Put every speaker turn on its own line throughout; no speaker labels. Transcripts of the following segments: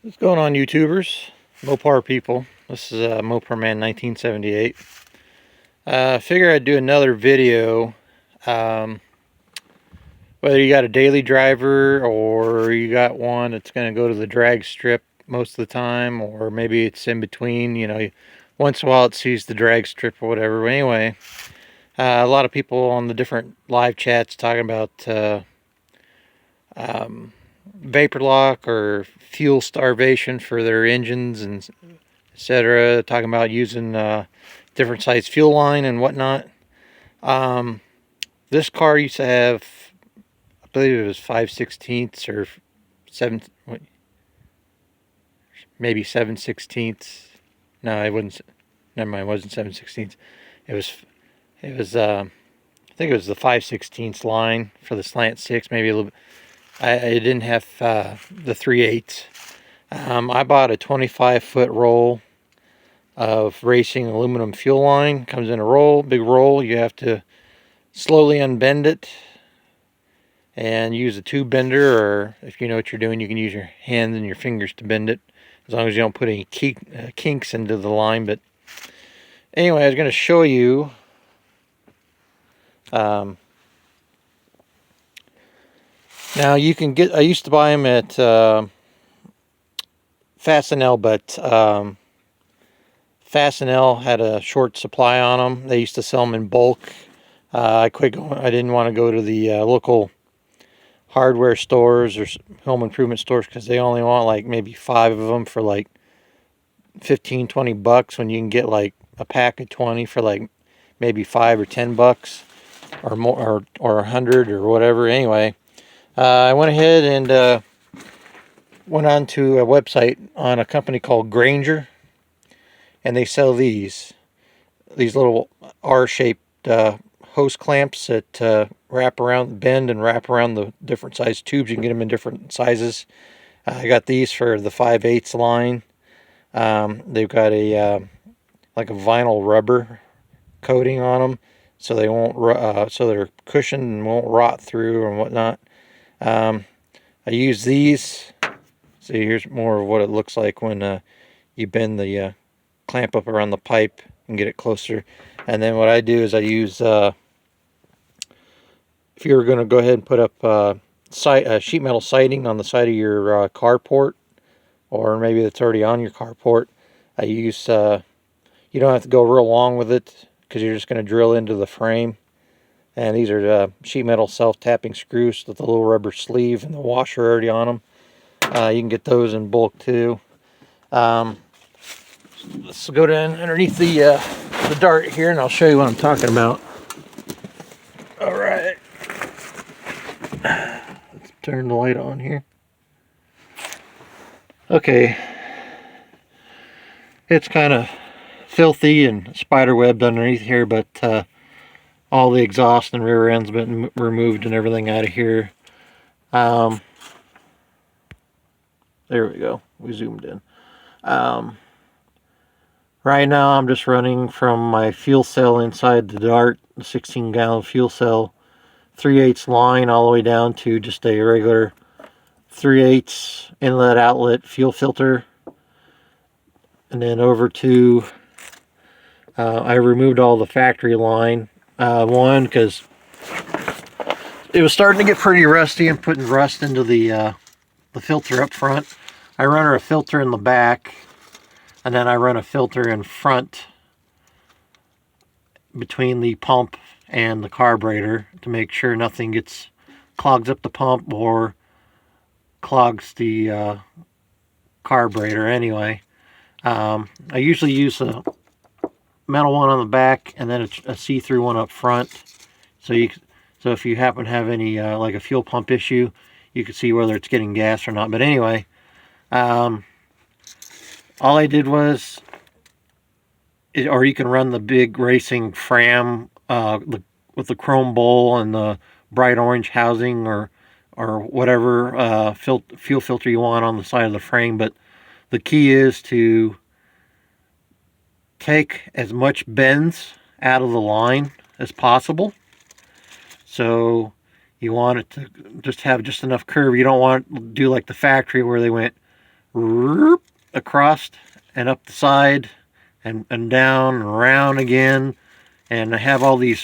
What's going on, YouTubers? Mopar people. This is Mopar Man 1978. Figure I'd do another video. Um, Whether you got a daily driver or you got one that's going to go to the drag strip most of the time, or maybe it's in between. Once in a while it sees the drag strip or whatever. But anyway, a lot of people on the different live chats talking about vapor lock or fuel starvation for their engines and etc. Talking about using different size fuel line and whatnot. Um, this car used to have, I believe it was 5/16 or 7, maybe 7/16. No, it wasn't. Never mind, it wasn't 7/16. It was. I think it was the 5/16 line for the slant six. Maybe a little. It didn't have the 3/8. I bought a 25-foot roll of racing aluminum fuel line. Comes in a roll, big roll. You have to slowly unbend it and use a tube bender, or if you know what you're doing, you can use your hands and your fingers to bend it, as long as you don't put any kinks into the line. But anyway, I was going to show you now you can get, I used to buy them at Fastenal, but Fastenal had a short supply on them. They used to sell them in bulk. I quit going. I didn't want to go to the local hardware stores or home improvement stores because they only want like maybe 5 of them for like 15-20 bucks, when you can get like a pack of 20 for like maybe 5 or 10 bucks or more, or 100 or whatever. Anyway, I went ahead and went on to a website on a company called Granger, and they sell these little R-shaped hose clamps that wrap around, bend and wrap around the different size tubes. You can get them in different sizes. I got these for the 5/8 line. They've got a like a vinyl rubber coating on them, so they won't so they're cushioned and won't rot through and whatnot. I use these. See, here's more of what it looks like when you bend the clamp up around the pipe and get it closer. And then what I do is I use, if you're going to go ahead and put up sheet metal siding on the side of your carport, or maybe it's already on your carport, I use, you don't have to go real long with it because you're just going to drill into the frame. And these are sheet metal self-tapping screws with the little rubber sleeve and the washer already on them. You can get those in bulk too. Let's go down underneath the dart here, and I'll show you what I'm talking about. All right, let's turn the light on here. Okay, it's kind of filthy and spiderwebbed underneath here, but all the exhaust and rear end's been removed and everything out of here. There we go. We zoomed in. Right now I'm just running from my fuel cell inside the Dart, the 16-gallon fuel cell, 3/8 line, all the way down to just a regular 3/8 inlet outlet fuel filter. And then over to, I removed all the factory line. One, because it was starting to get pretty rusty and putting rust into the filter up front. I run a filter in the back, and then I run a filter in front between the pump and the carburetor to make sure nothing clogs up the pump or clogs the carburetor. Anyway, I usually use a metal one on the back and then a see-through one up front, so if you happen to have any like a fuel pump issue, you can see whether it's getting gas or not. But anyway, all I did was, or you can run the big racing Fram with the chrome bowl and the bright orange housing, or whatever fuel filter you want on the side of the frame. But the key is to take as much bends out of the line as possible. So you want it to just have just enough curve. You don't want to do like the factory where they went across and up the side and down and around again. And I have all these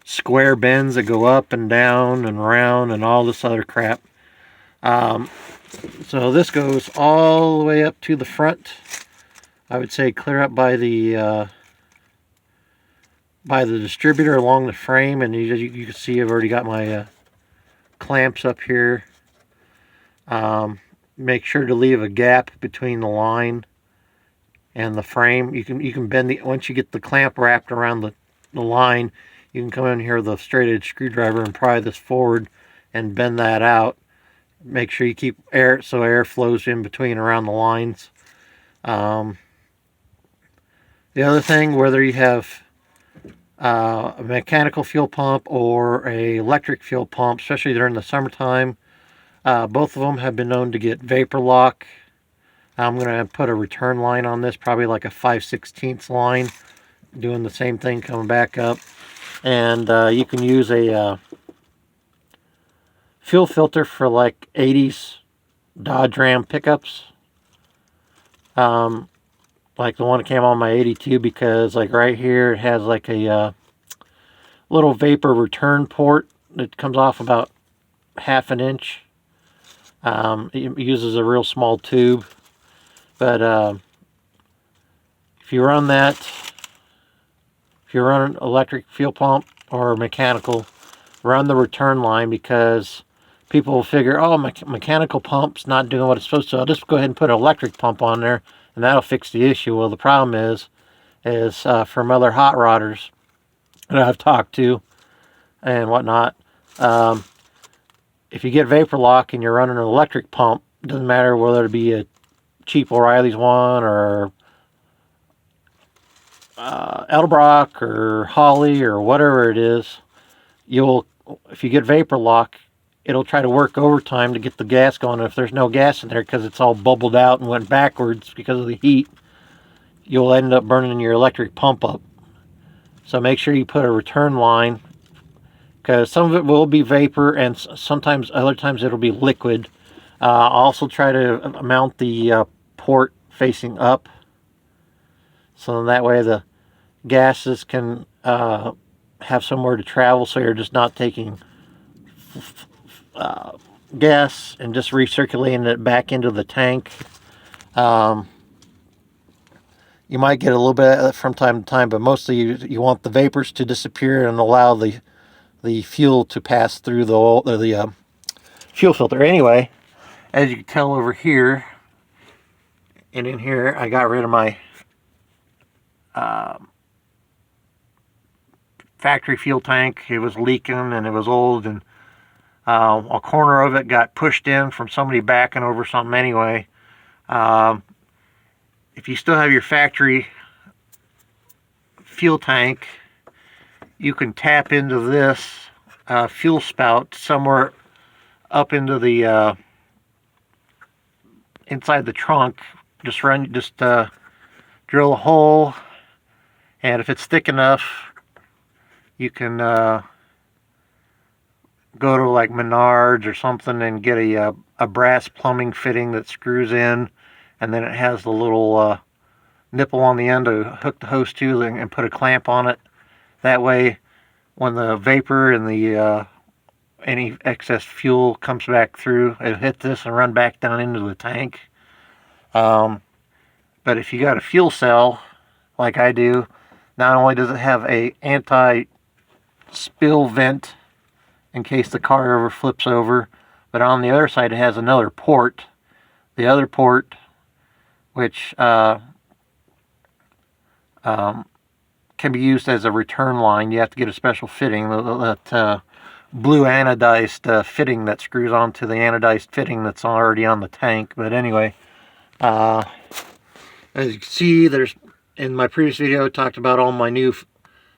square bends that go up and down and around and all this other crap. So this goes all the way up to the front. I would say clear up by the distributor along the frame, and you can see I've already got my clamps up here. Make sure to leave a gap between the line and the frame. You can bend the, once you get the clamp wrapped around the line, you can come in here with a straight edge screwdriver and pry this forward and bend that out. Make sure you keep air so air flows in between around the lines. The other thing, whether you have a mechanical fuel pump or a electric fuel pump, especially during the summertime, both of them have been known to get vapor lock. I'm going to put a return line on this, probably like a 5/16 line, doing the same thing coming back up. And you can use a fuel filter for like 80s Dodge Ram pickups. Like the one that came on my 82, because like right here it has like a little vapor return port that comes off about 1/2 inch. It uses a real small tube, but if you run that, if you run an electric fuel pump or mechanical, run the return line, because people will figure, oh, my mechanical pump's not doing what it's supposed to. I'll just go ahead and put an electric pump on there, and that'll fix the issue. Well, the problem is from other hot rodders that I've talked to and whatnot, if you get vapor lock and you're running an electric pump, it doesn't matter whether it be a cheap O'Reilly's one or Edelbrock or Holly or whatever it is, if you get vapor lock, it'll try to work overtime to get the gas going. And if there's no gas in there because it's all bubbled out and went backwards because of the heat, you'll end up burning your electric pump up. So make sure you put a return line, because some of it will be vapor and sometimes other times it'll be liquid. Also try to mount the port facing up, so that way the gases can have somewhere to travel, so you're just not taking gas and just recirculating it back into the tank. You might get a little bit from time to time, but mostly you want the vapors to disappear and allow the fuel to pass through the fuel filter. Anyway, as you can tell over here and in here, I got rid of my factory fuel tank. It was leaking and it was old, and a corner of it got pushed in from somebody backing over something anyway. If you still have your factory fuel tank, you can tap into this fuel spout somewhere up into the inside the trunk. Just drill a hole, and if it's thick enough, you can go to like Menards or something and get a brass plumbing fitting that screws in, and then it has the little nipple on the end to hook the hose to and put a clamp on it. That way, when the vapor and the any excess fuel comes back through, it'll hit this and run back down into the tank. But if you got a fuel cell like I do, not only does it have a anti-spill vent in case the car ever flips over, but on the other side it has another port. The other port, which can be used as a return line. You have to get a special fitting, that blue anodized fitting that screws onto the anodized fitting that's already on the tank. But anyway, as you can see, there's, in my previous video I talked about all my new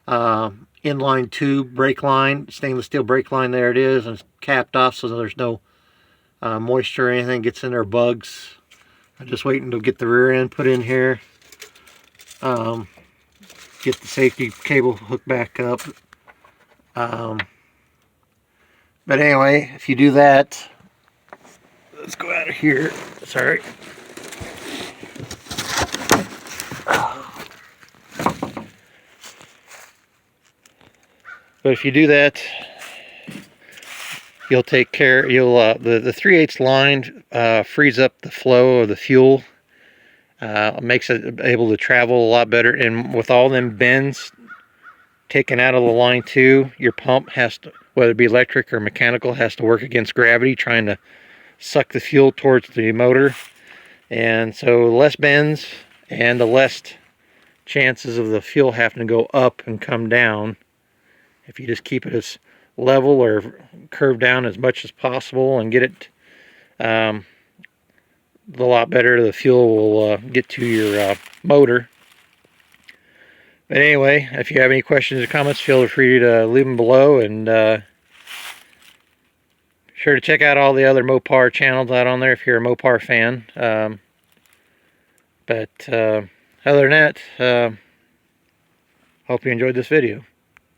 inline tube brake line, stainless steel brake line. There it is, and it's capped off so there's no moisture or anything gets in there, bugs. I'm just waiting to get the rear end put in here, get the safety cable hooked back up. But anyway, if you do that, let's go out of here. Sorry. But if you do that, you'll take care. You'll the 3/8 line frees up the flow of the fuel, makes it able to travel a lot better. And with all them bends taken out of the line too, your pump has to, whether it be electric or mechanical, has to work against gravity, trying to suck the fuel towards the motor. And so the less bends and the less chances of the fuel having to go up and come down. If you just keep it as level or curved down as much as possible and get it a lot better, the fuel will get to your motor. But anyway, if you have any questions or comments, feel free to leave them below, and sure to check out all the other Mopar channels out on there if you're a Mopar fan. But other than that, hope you enjoyed this video.